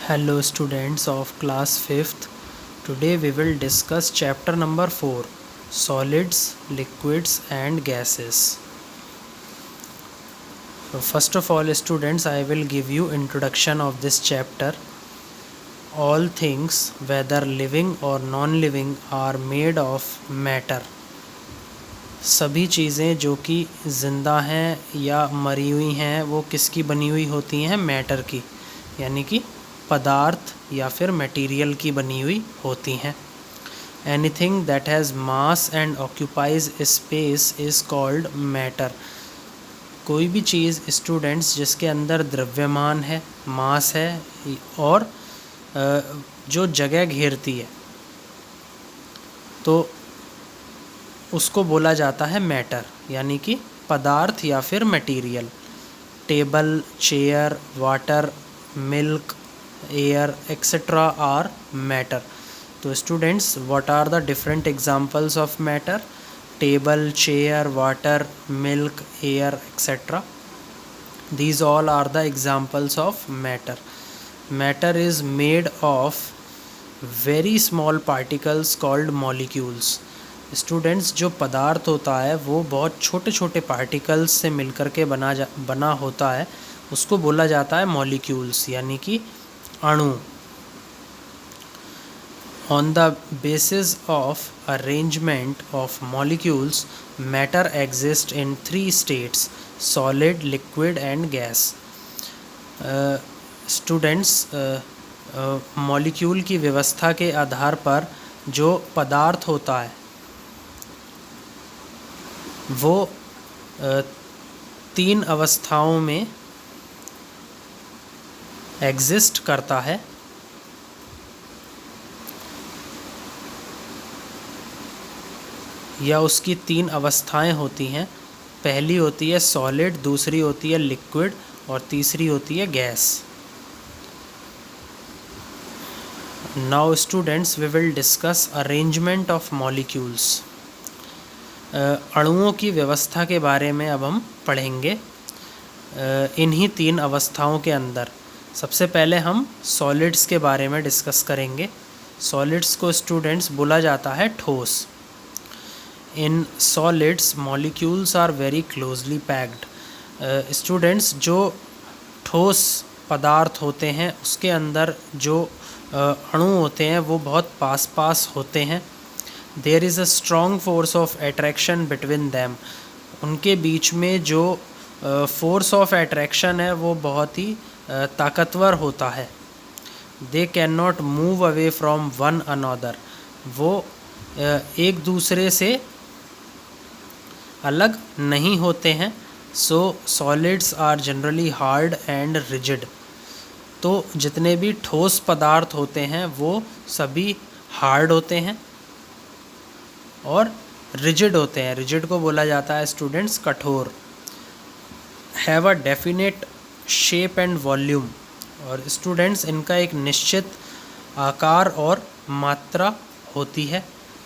Hello students of class 5th. Today we will discuss chapter number 4, solids, liquids and gases. So first of all students, I will give you introduction of this chapter. All things, whether living or non-living, are made of matter. सभी चीज़ें जो कि ज़िंदा हैं या मरी हुई हैं वो किसकी बनी हुई होती हैं? मैटर की, यानी कि पदार्थ या फिर मटेरियल की बनी हुई होती हैं। Anything that has mass and occupies space is called matter. कोई भी चीज़ स्टूडेंट्स जिसके अंदर द्रव्यमान है, मास है और जो जगह घेरती है, तो उसको बोला जाता है मैटर, यानी कि पदार्थ या फिर material. Table, chair, water, milk, air etcetera are matter. तो students, what are the different examples of matter? Table, chair, water, milk, air etcetera, these all are the examples of matter. Matter is made of very small particles called molecules. Students, जो पदार्थ होता है वो बहुत छोटे छोटे particles से मिलकर के बना होता है, उसको बोला जाता है मॉलिक्यूल्स, यानी कि अणु। On the basis of arrangement of molecules, matter exist in 3 states: solid, liquid and gas. Students, molecule की व्यवस्था के आधार पर जो पदार्थ होता है वो 3 अवस्थाओं में एग्जिस्ट करता है। या उसकी 3 अवस्थाएं होती हैं। पहली होती है सॉलिड, दूसरी होती है लिक्विड और तीसरी होती है gas. Now students, we will discuss arrangement of molecules. अणुओं की व्यवस्था के बारे में अब हम पढ़ेंगे इन्हीं 3 अवस्थाओं के अंदर। सबसे पहले हम सॉलिड्स के बारे में डिस्कस करेंगे। सॉलिड्स को स्टूडेंट्स बोला जाता है ठोस। In solids molecules are very closely packed. Students, जो ठोस पदार्थ होते हैं उसके अंदर जो अणु होते हैं वो बहुत पास पास होते हैं। There is a strong force of attraction between them. उनके बीच में जो फोर्स ऑफ अट्रैक्शन है वो बहुत ही ताकतवर होता है। They can not move away from one another. वो एक दूसरे से अलग नहीं होते हैं। So solids are generally hard and rigid. तो जितने भी ठोस पदार्थ होते हैं वो सभी हार्ड होते हैं और रिजिड होते हैं। रिजिड को बोला जाता है स्टूडेंट्स कठोर। Have a definite shape and volume. और स्टूडेंट्स, इनका एक निश्चित आकार और मात्रा होती है।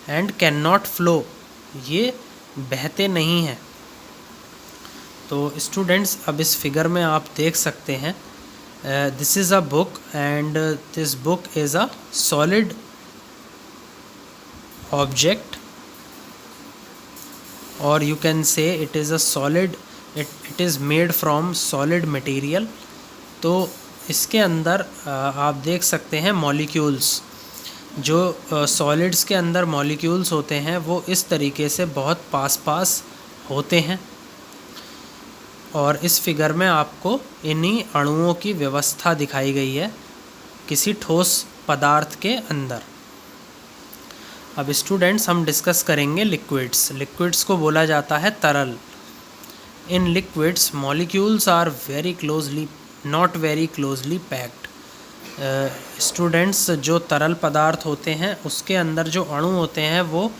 एंड कैन नॉट फ्लो, ये बहते नहीं हैं। तो स्टूडेंट्स, अब इस फिगर में आप देख सकते हैं, this is a book and this book is a solid object, or you can say it is a solid, it is made from solid material. तो इसके अंदर आप देख सकते हैं मॉलिक्यूल्स। जो सॉलिड्स के अंदर मॉलिक्यूल्स होते हैं वो इस तरीके से बहुत पास पास होते हैं। और इस फिगर में आपको इन्हीं अणुओं की व्यवस्था दिखाई गई है किसी ठोस पदार्थ के अंदर। अब स्टूडेंट्स, हम डिस्कस करेंगे लिक्विड्स। लिक्विड्स को बोला जाता है तरल। In liquids molecules are very closely, not very closely packed. Students, जो तरल पदार्थ होते हैं उसके अंदर जो अणु होते हैं वो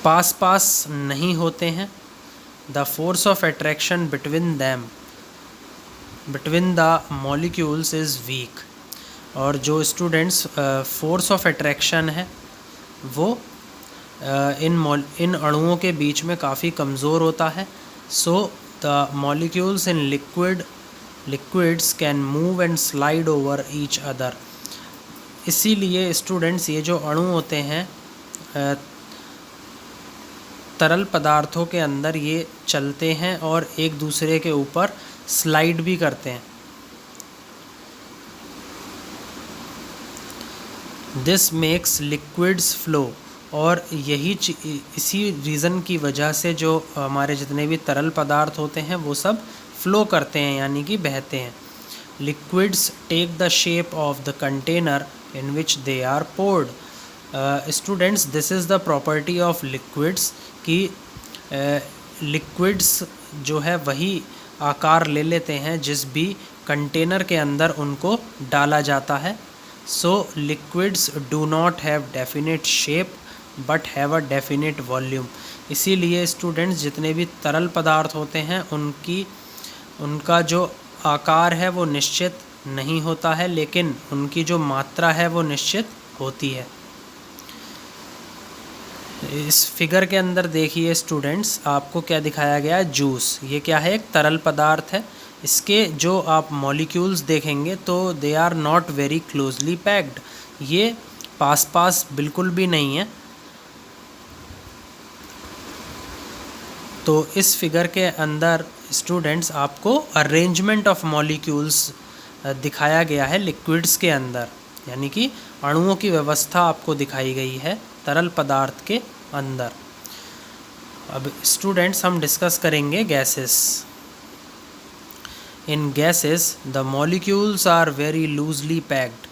पास पास नहीं होते हैं। The force of attraction between them, between the molecules is week. और जो स्टूडेंट्स फोर्स ऑफ अट्रैक्शन है वो इन अणुओं के बीच में काफ़ी कमज़ोर होता है। So the molecules in liquids can move and slide over each other. इसीलिए स्टूडेंट्स ये जो अणु होते हैं तरल पदार्थों के अंदर ये चलते हैं और एक दूसरे के ऊपर स्लाइड भी करते हैं। दिस मेक्स लिक्विड्स फ्लो, और इसी रीज़न की वजह से जो हमारे जितने भी तरल पदार्थ होते हैं वो सब फ्लो करते हैं, यानी कि बहते हैं। Liquids take the shape of the container in which they are poured. Students, this is the property of liquids कि लिक्विड्स जो है वही आकार ले लेते हैं जिस भी कंटेनर के अंदर उनको डाला जाता है। So liquids do not have definite shape but have a definite volume. इसीलिए स्टूडेंट्स जितने भी तरल पदार्थ होते हैं उनका जो आकार है वो निश्चित नहीं होता है, लेकिन उनकी जो मात्रा है वो निश्चित होती है। इस फिगर के अंदर देखिए स्टूडेंट्स, आपको क्या दिखाया गया है, जूस। ये क्या है, एक तरल पदार्थ है। इसके जो आप मॉलिक्यूल्स देखेंगे तो they are not very closely packed, ये पास पास बिल्कुल भी नहीं है। तो इस फिगर के अंदर स्टूडेंट्स आपको अरेंजमेंट ऑफ मॉलिक्यूल्स दिखाया गया है लिक्विड्स के अंदर, यानी कि अणुओं की व्यवस्था आपको दिखाई गई है तरल पदार्थ के अंदर। अब स्टूडेंट्स हम डिस्कस करेंगे gases. In gases the molecules are very loosely packed.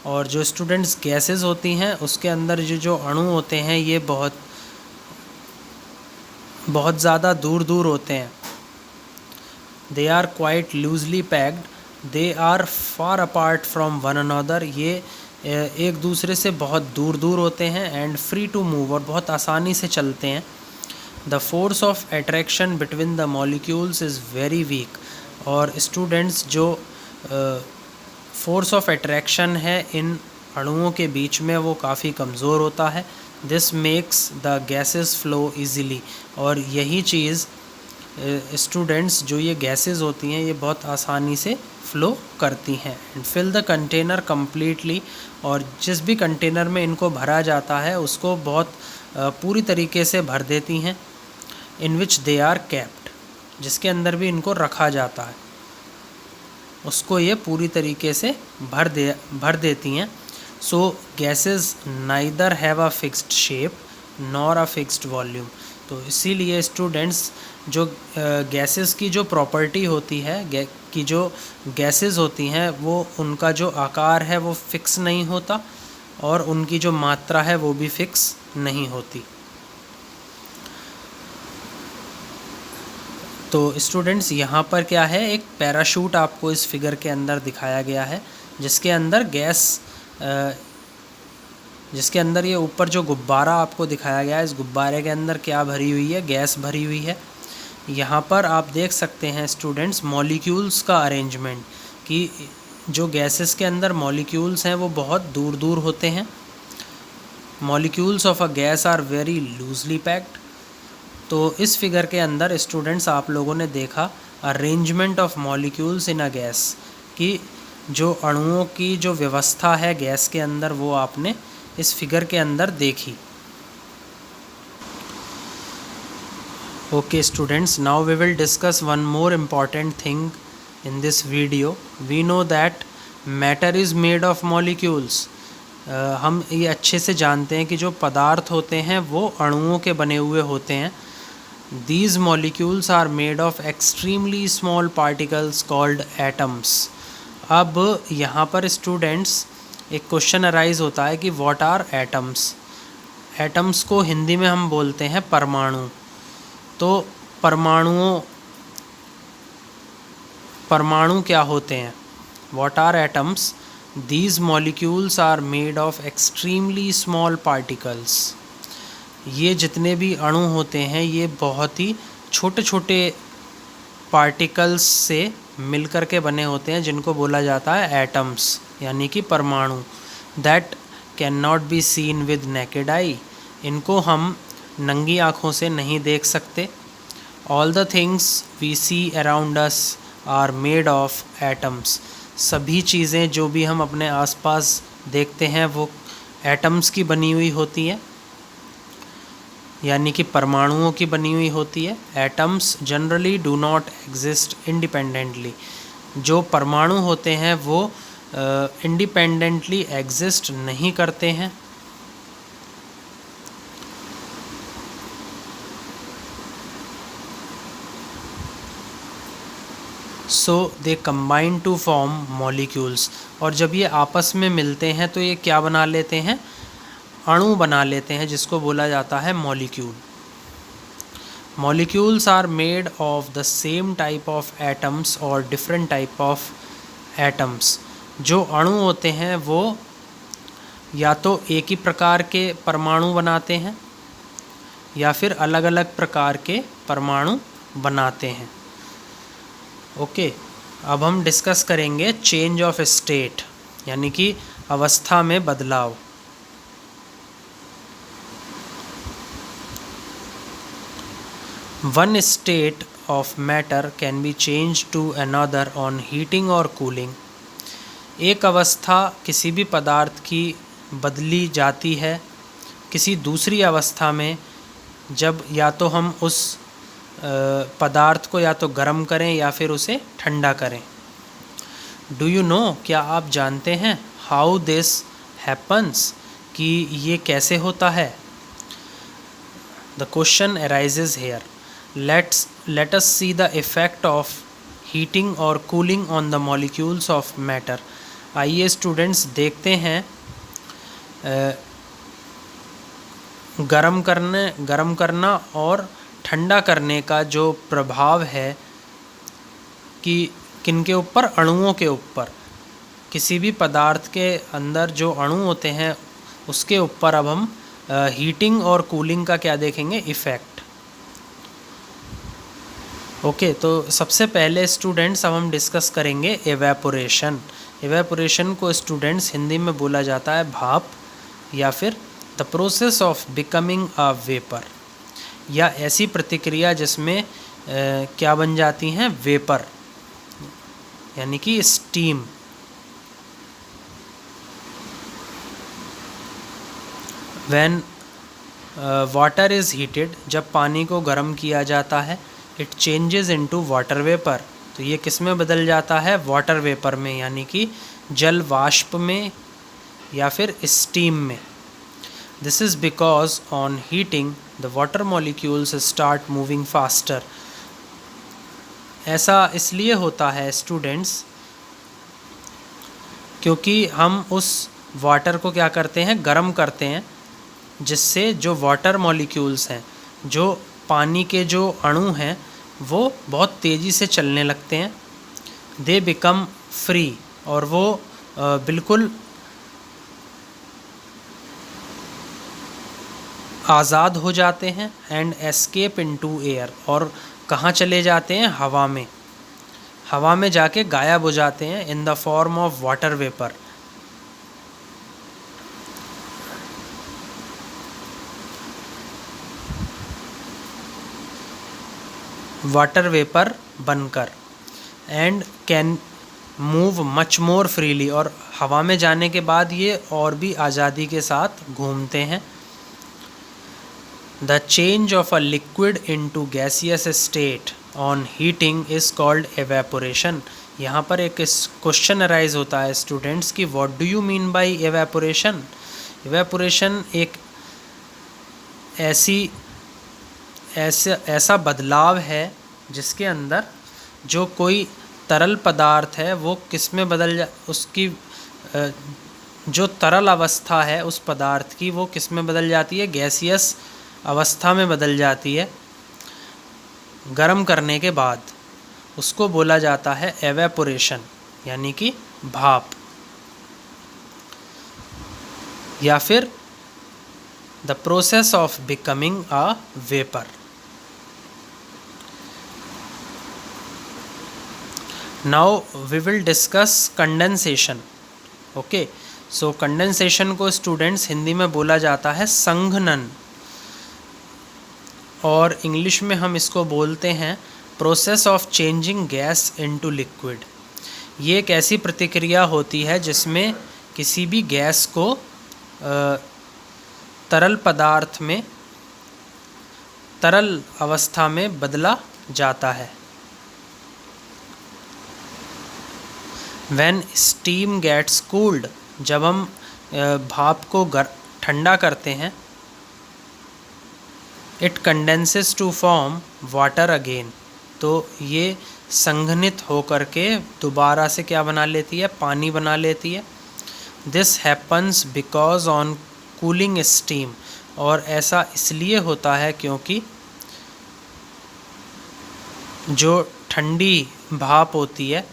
और जो स्टूडेंट्स गैसेस होती हैं उसके अंदर जो अणु होते हैं ये बहुत ज़्यादा दूर दूर होते हैं। They are quite loosely packed, they are far apart from one another. ये एक दूसरे से बहुत दूर दूर होते हैं। एंड फ्री टू मूव, और बहुत आसानी से चलते हैं। The force of attraction between the molecules is very weak. और स्टूडेंट्स जो फोर्स ऑफ अट्रैक्शन है इन अणुओं के बीच में वो काफ़ी कमज़ोर होता है। This makes the gases flow easily. और यही चीज़ स्टूडेंट्स जो ये गैसेस होती हैं ये बहुत आसानी से फ़्लो करती हैं। And fill the container completely. और जिस भी कंटेनर में इनको भरा जाता है उसको बहुत पूरी तरीके से भर देती हैं। इन विच दे आर कैप्ड, जिसके अंदर भी इनको रखा जाता है उसको ये पूरी तरीके से भर देती हैं। So gases neither have a fixed shape nor a fixed volume. तो इसीलिए स्टूडेंट्स जो गैसेस की जो प्रॉपर्टी होती है कि जो गैसेस होती हैं वो उनका जो आकार है वो फिक्स नहीं होता, और उनकी जो मात्रा है वो भी फिक्स नहीं होती। तो स्टूडेंट्स यहाँ पर क्या है, एक पैराशूट आपको इस फिगर के अंदर दिखाया गया है जिसके अंदर ये ऊपर जो गुब्बारा आपको दिखाया गया है, इस गुब्बारे के अंदर क्या भरी हुई है, गैस भरी हुई है। यहाँ पर आप देख सकते हैं स्टूडेंट्स मॉलिक्यूल्स का अरेंजमेंट, कि जो गैसेस के अंदर मॉलिक्यूल्स हैं वो बहुत दूर दूर होते हैं। Molecules of a gas are very loosely packed. तो इस फिगर के अंदर स्टूडेंट्स आप लोगों ने देखा arrangement of molecules in a gas, कि जो अणुओं की जो व्यवस्था है गैस के अंदर वो आपने इस फिगर के अंदर देखी। Okay students, now we will discuss one more important thing in this video. We know that matter is made of molecules. हम ये अच्छे से जानते हैं कि जो पदार्थ होते हैं वो अणुओं के बने हुए होते हैं। These molecules are made of extremely small particles called atoms. अब यहाँ पर स्टूडेंट्स एक क्वेश्चन अराइज होता है कि what are atoms? एटम्स को हिंदी में हम बोलते हैं परमाणु। तो परमाणु क्या होते हैं? What are atoms? These molecules are made of extremely small particles. ये जितने भी अणु होते हैं ये बहुत ही छोटे छोटे पार्टिकल्स से मिलकर के बने होते हैं जिनको बोला जाता है एटम्स, यानी कि परमाणु। That cannot be seen with naked eye. इनको हम नंगी आँखों से नहीं देख सकते। All the things we see around us are made of atoms. सभी चीज़ें जो भी हम अपने आसपास देखते हैं वो एटम्स की बनी हुई होती है, यानी कि परमाणुओं की बनी हुई होती है। Atoms generally do not exist independently. जो परमाणु होते हैं वो इंडिपेंडेंटली एग्जिस्ट नहीं करते हैं। So they combine to form molecules. और जब ये आपस में मिलते हैं तो ये क्या बना लेते हैं, अणु बना लेते हैं, जिसको बोला जाता है molecule. Molecules are made of the same type of atoms और डिफरेंट टाइप ऑफ एटम्स। जो अणु होते हैं वो या तो एक ही प्रकार के परमाणु बनाते हैं या फिर अलग अलग प्रकार के परमाणु बनाते हैं। ओके, अब हम डिस्कस करेंगे चेंज ऑफ स्टेट, यानी कि अवस्था में बदलाव। One state of matter can be change to another on heating और कूलिंग। एक अवस्था किसी भी पदार्थ की बदली जाती है किसी दूसरी अवस्था में, जब या तो हम उस पदार्थ को या तो गर्म करें या फिर उसे ठंडा करें। डू यू नो, क्या आप जानते हैं, हाउ दिस हैपन्स, कि ये कैसे होता है। The question arises here. Let us see the effect of heating और cooling on the molecules of matter. आइए स्टूडेंट्स देखते हैं गरम करना और ठंडा करने का जो प्रभाव है कि किनके ऊपर, अणुओं के ऊपर। किसी भी पदार्थ के अंदर जो अणु होते हैं उसके ऊपर अब हम हीटिंग और कूलिंग का क्या देखेंगे, इफ़ेक्ट। ओके, तो सबसे पहले स्टूडेंट्स अब हम डिस्कस करेंगे एवेपोरेशन। एवेपोरेशन को स्टूडेंट्स हिंदी में बोला जाता है भाप या फिर the process of becoming a vapour, या ऐसी प्रतिक्रिया जिसमें क्या बन जाती हैं, वेपर, यानी कि steam. When water is heated, जब पानी को गर्म किया जाता है, it changes into water vapour, तो ये किस में बदल जाता है, वाटर वेपर में, यानी कि जल वाष्प में या फिर स्टीम में। This is because on heating the water molecules start moving faster. ऐसा इसलिए होता है स्टूडेंट्स क्योंकि हम उस वाटर को क्या करते हैं, गर्म करते हैं, जिससे जो वाटर मॉलिक्यूल्स हैं, जो पानी के जो अणु हैं, वो बहुत तेज़ी से चलने लगते हैं। दे बिकम फ्री, और वो बिल्कुल आज़ाद हो जाते हैं। एंड एस्केप इनटू एयर, और कहाँ चले जाते हैं, हवा में। हवा में जाके गायब हो जाते हैं in the form of water vapour. Water vapour बनकर। And can move much more freely, और हवा में जाने के बाद ये और भी आज़ादी के साथ घूमते हैं। The change of a liquid into gaseous state on heating is called evaporation. यहाँ पर एक क्वेश्चन अराइज होता है स्टूडेंट्स कि what do you mean by evaporation. Evaporation एक ऐसा बदलाव है जिसके अंदर जो कोई तरल पदार्थ है वो किस में उसकी जो तरल अवस्था है उस पदार्थ की वो किस में बदल जाती है, गैसियस अवस्था में बदल जाती है गर्म करने के बाद। उसको बोला जाता है एवेपोरेशन, यानी कि भाप, या फिर the process of becoming a vapour. Now we will discuss condensation. Okay, so condensation को स्टूडेंट्स हिंदी में बोला जाता है संघनन। और इंग्लिश में हम इसको बोलते हैं process of changing gas into liquid. ये एक ऐसी प्रतिक्रिया होती है जिसमें किसी भी गैस को तरल पदार्थ में, तरल अवस्था में बदला जाता है। When steam gets cooled, जब हम भाप को ठंडा करते हैं, it condenses to form water again, तो ये संघनित होकर के दोबारा से क्या बना लेती है, पानी बना लेती है। This happens because on cooling steam, और ऐसा इसलिए होता है क्योंकि जो ठंडी भाप होती है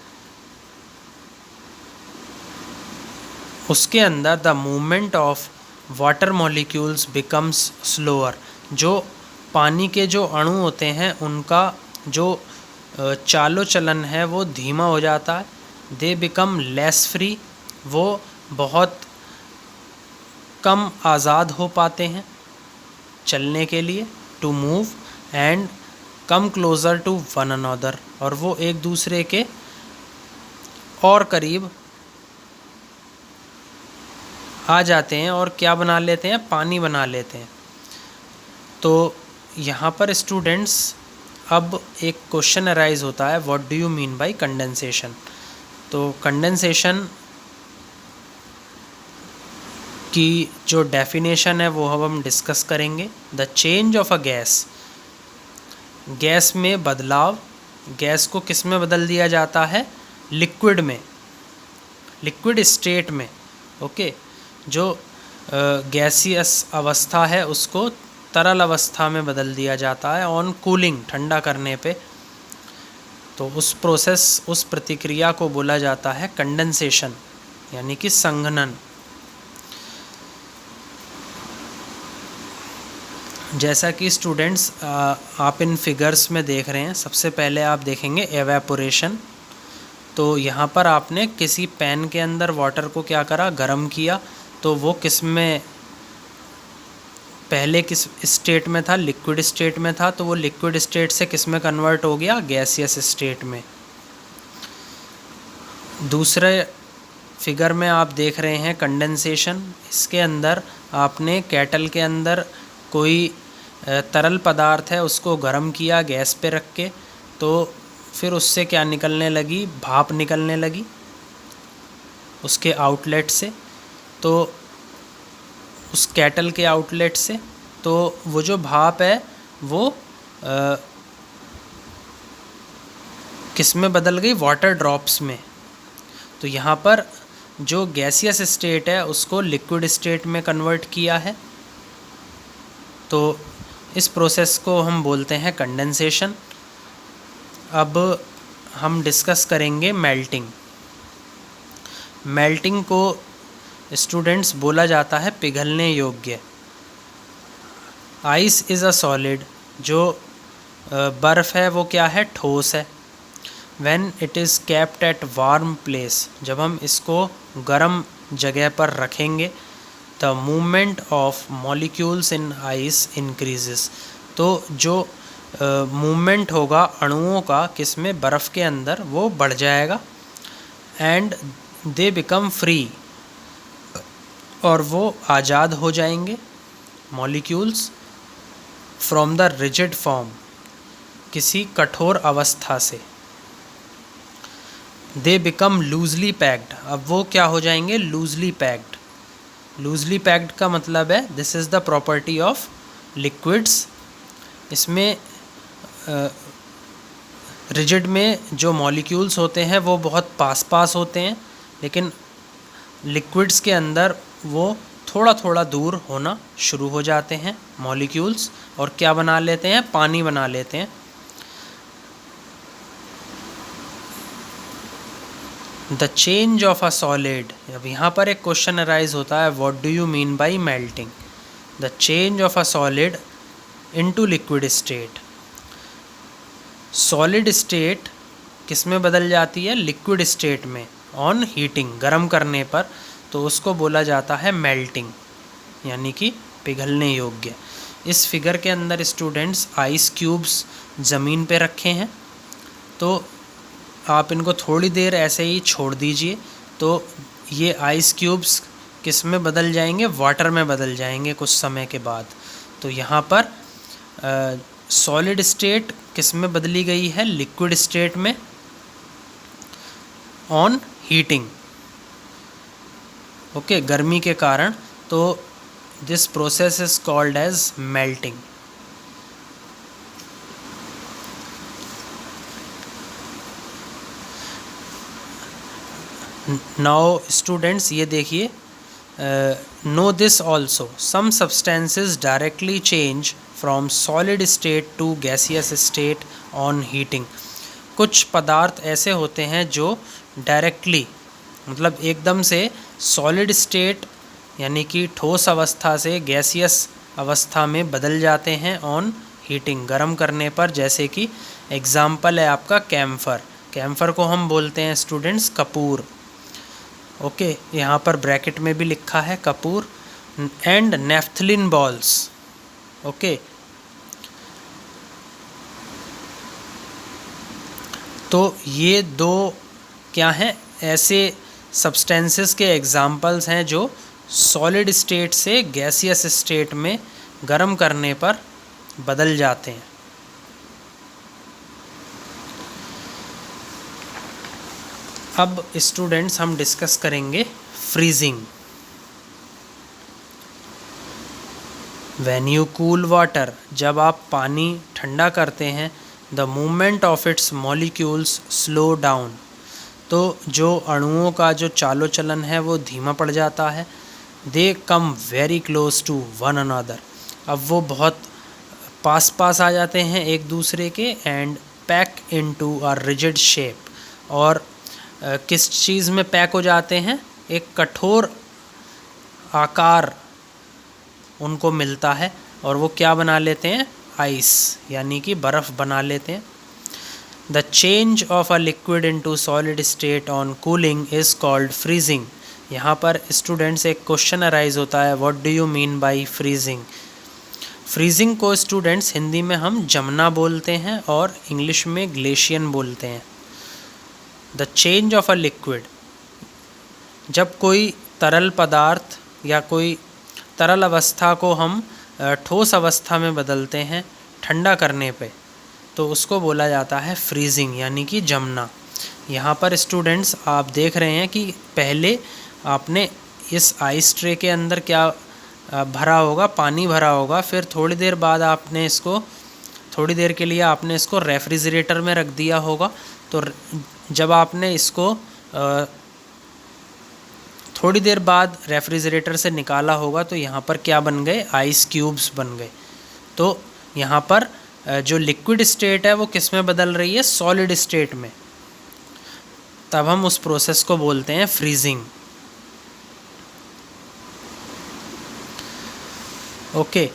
उसके अंदर the movement of water molecules becomes slower. जो पानी के जो अणु होते हैं उनका जो चालो चलन है वो धीमा हो जाता है। दे बिकम लेस फ्री, वो बहुत कम आज़ाद हो पाते हैं चलने के लिए, to move, and come closer to one another, और वो एक दूसरे के और करीब आ जाते हैं और क्या बना लेते हैं, पानी बना लेते हैं। तो यहाँ पर स्टूडेंट्स अब एक क्वेश्चन अराइज होता है, what do you mean by condensation. तो कंडेंसेशन की जो डेफिनेशन है वो हम डिस्कस करेंगे। The change of a gas, gas में बदलाव, गैस को किस में बदल दिया जाता है, लिक्विड में, लिक्विड स्टेट में। ओके, जो गैसियस अवस्था है उसको तरल अवस्था में बदल दिया जाता है ऑन कूलिंग, ठंडा करने पे। तो उस प्रोसेस, उस प्रतिक्रिया को बोला जाता है कंडेंसेशन, यानी कि संघनन। जैसा कि स्टूडेंट्स आप इन फिगर्स में देख रहे हैं, सबसे पहले आप देखेंगे एवेपोरेशन। तो यहाँ पर आपने किसी पैन के अंदर वाटर को क्या करा, गर्म किया, तो वो किस में, पहले किस स्टेट में था, लिक्विड स्टेट में था, तो वो लिक्विड स्टेट से किस में कन्वर्ट हो गया, गैसियस स्टेट में। दूसरे फिगर में आप देख रहे हैं कंडेंसेशन। इसके अंदर आपने केटल के अंदर कोई तरल पदार्थ है उसको गर्म किया गैस पे रख के, तो फिर उससे क्या निकलने लगी, भाप निकलने लगी उसके आउटलेट से, तो उस केटल के आउटलेट से। तो वो जो भाप है वो किस में बदल गई, वाटर ड्रॉप्स में। तो यहाँ पर जो गैसियस स्टेट है उसको लिक्विड स्टेट में कन्वर्ट किया है। तो इस प्रोसेस को हम बोलते हैं कंडेंसेशन। अब हम डिस्कस करेंगे मेल्टिंग। मेल्टिंग को स्टूडेंट्स बोला जाता है पिघलने योग्य। आइस इज़ अ सॉलिड, जो बर्फ़ है वो क्या है, ठोस है। When it is kept at warm place, जब हम इसको गर्म जगह पर रखेंगे, the movement of molecules in ice increases, तो जो मूवमेंट होगा अणुओं का किस में, बर्फ़ के अंदर, वो बढ़ जाएगा। एंड दे बिकम फ्री, और वो आज़ाद हो जाएंगे molecules from the rigid form, किसी कठोर अवस्था से। दे बिकम लूजली पैक्ड, अब वो क्या हो जाएंगे, लूजली पैक्ड। लूजली पैक्ड का मतलब है this is the property of liquids. इसमें रिजिड में जो मॉलिक्यूल्स होते हैं वो बहुत पास पास होते हैं, लेकिन लिक्विड्स के अंदर वो थोड़ा थोड़ा दूर होना शुरू हो जाते हैं मॉलिक्यूल्स, और क्या बना लेते हैं, पानी बना लेते हैं। The change of a solid, अब यहाँ पर एक क्वेश्चन अराइज होता है, what do you mean by melting. The change of a solid into liquid state. Solid state किस में बदल जाती है, लिक्विड स्टेट में, ऑन हीटिंग, गर्म करने पर, तो उसको बोला जाता है मेल्टिंग, यानी कि पिघलने योग्य। इस फिगर के अंदर स्टूडेंट्स आइस क्यूब्स ज़मीन पे रखे हैं, तो आप इनको थोड़ी देर ऐसे ही छोड़ दीजिए तो ये आइस क्यूब्स किस में बदल जाएंगे, वाटर में बदल जाएंगे कुछ समय के बाद। तो यहाँ पर सॉलिड स्टेट किस में बदली गई है, लिक्विड स्टेट में ऑन हीटिंग, ओके, गर्मी के कारण। तो this process is called as melting. Now students ये देखिए, no this also some substances directly change from solid state to gaseous state on heating. कुछ पदार्थ ऐसे होते हैं जो डायरेक्टली मतलब एकदम से सॉलिड स्टेट यानी कि ठोस अवस्था से गैसियस अवस्था में बदल जाते हैं ऑन हीटिंग, गर्म करने पर। जैसे कि एग्जाम्पल है आपका कैम्फर। कैम्फर को हम बोलते हैं स्टूडेंट्स कपूर, ओके, यहाँ पर ब्रैकेट में भी लिखा है Kapoor. And naphthalene balls, okay. तो ये दो क्या हैं, ऐसे सब्सटेंसेस के एग्जाम्पल्स हैं जो सॉलिड स्टेट से गैसियस स्टेट में गर्म करने पर बदल जाते हैं। अब स्टूडेंट्स हम डिस्कस करेंगे freezing. When you cool water, जब आप पानी ठंडा करते हैं, the movement of its molecules slow down, तो जो अणुओं का जो चालो चलन है वो धीमा पड़ जाता है। They come very close to one another, अब वो बहुत पास पास आ जाते हैं एक दूसरे के। And pack into a rigid shape, और किस चीज़ में पैक हो जाते हैं, एक कठोर आकार उनको मिलता है, और वो क्या बना लेते हैं, आइस यानी कि बर्फ़ बना लेते हैं। The change of a liquid into solid state on cooling is called freezing. यहाँ पर स्टूडेंट्स एक क्वेश्चन अराइज होता है, what do you mean by freezing. Freezing को स्टूडेंट्स हिंदी में हम जमना बोलते हैं और इंग्लिश में ग्लेशियन बोलते हैं। The change of a liquid, जब कोई तरल पदार्थ या कोई तरल अवस्था को हम ठोस अवस्था में बदलते हैं ठंडा करने पे, तो उसको बोला जाता है फ्रीजिंग यानी कि जमना। यहाँ पर स्टूडेंट्स आप देख रहे हैं कि पहले आपने इस आइस ट्रे के अंदर क्या भरा होगा, पानी भरा होगा। फिर थोड़ी देर बाद आपने इसको, थोड़ी देर के लिए आपने इसको रेफ्रिजरेटर में रख दिया होगा। तो जब आपने इसको थोड़ी देर बाद रेफ्रिजरेटर से निकाला होगा तो यहाँ पर क्या बन गए, आइस क्यूब्स बन गए। तो यहाँ पर जो लिक्विड स्टेट है वो किस में बदल रही है, सॉलिड स्टेट में। तब हम उस प्रोसेस को बोलते हैं फ्रीजिंग, ओके।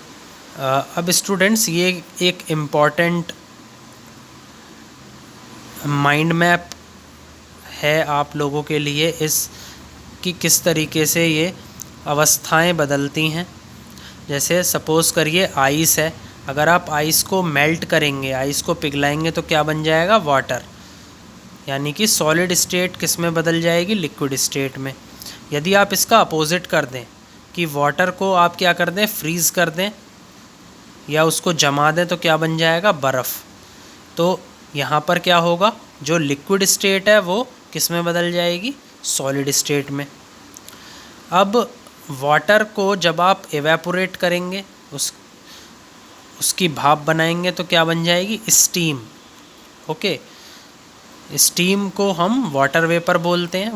अब स्टूडेंट्स ये एक इम्पॉर्टेंट माइंड मैप है आप लोगों के लिए, इस कि किस तरीके से ये अवस्थाएं बदलती हैं। जैसे सपोज़ करिए आइस है, अगर आप आइस को मेल्ट करेंगे, आइस को पिघलाएंगे तो क्या बन जाएगा, वाटर, यानी कि सॉलिड स्टेट किस में बदल जाएगी, लिक्विड स्टेट में। यदि आप इसका अपोजिट कर दें कि वाटर को आप क्या कर दें, फ्रीज़ कर दें या उसको जमा दें, तो क्या बन जाएगा, बर्फ़। तो यहाँ पर क्या होगा, जो लिक्विड स्टेट है वो किस में बदल जाएगी, सॉलिड स्टेट में। अब वाटर को जब आप एवेपोरेट करेंगे, उसकी भाप बनाएंगे तो क्या बन जाएगी, स्टीम, ओके। स्टीम को हम वाटर वेपर बोलते हैं।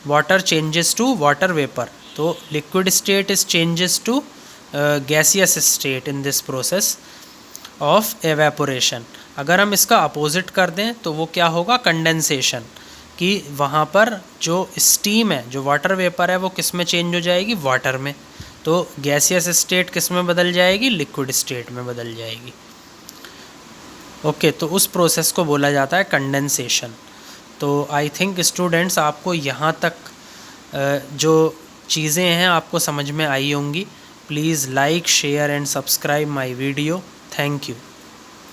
Water changes to water vapour, तो liquid state is changes to gaseous state in this process of evaporation. अगर हम इसका अपोजिट कर दें तो वो क्या होगा, कंडेंसेशन, कि वहाँ पर जो स्टीम है, जो वाटर वेपर है, वो किस में चेंज हो जाएगी, वाटर में। तो गैसियस स्टेट किस में बदल जाएगी, लिक्विड स्टेट में बदल जाएगी, ओके। तो उस प्रोसेस को बोला जाता है कंडेंसेशन। तो आई थिंक स्टूडेंट्स आपको यहाँ तक जो चीज़ें हैं आपको समझ में आई होंगी। Please like, share and subscribe my video. Thank you.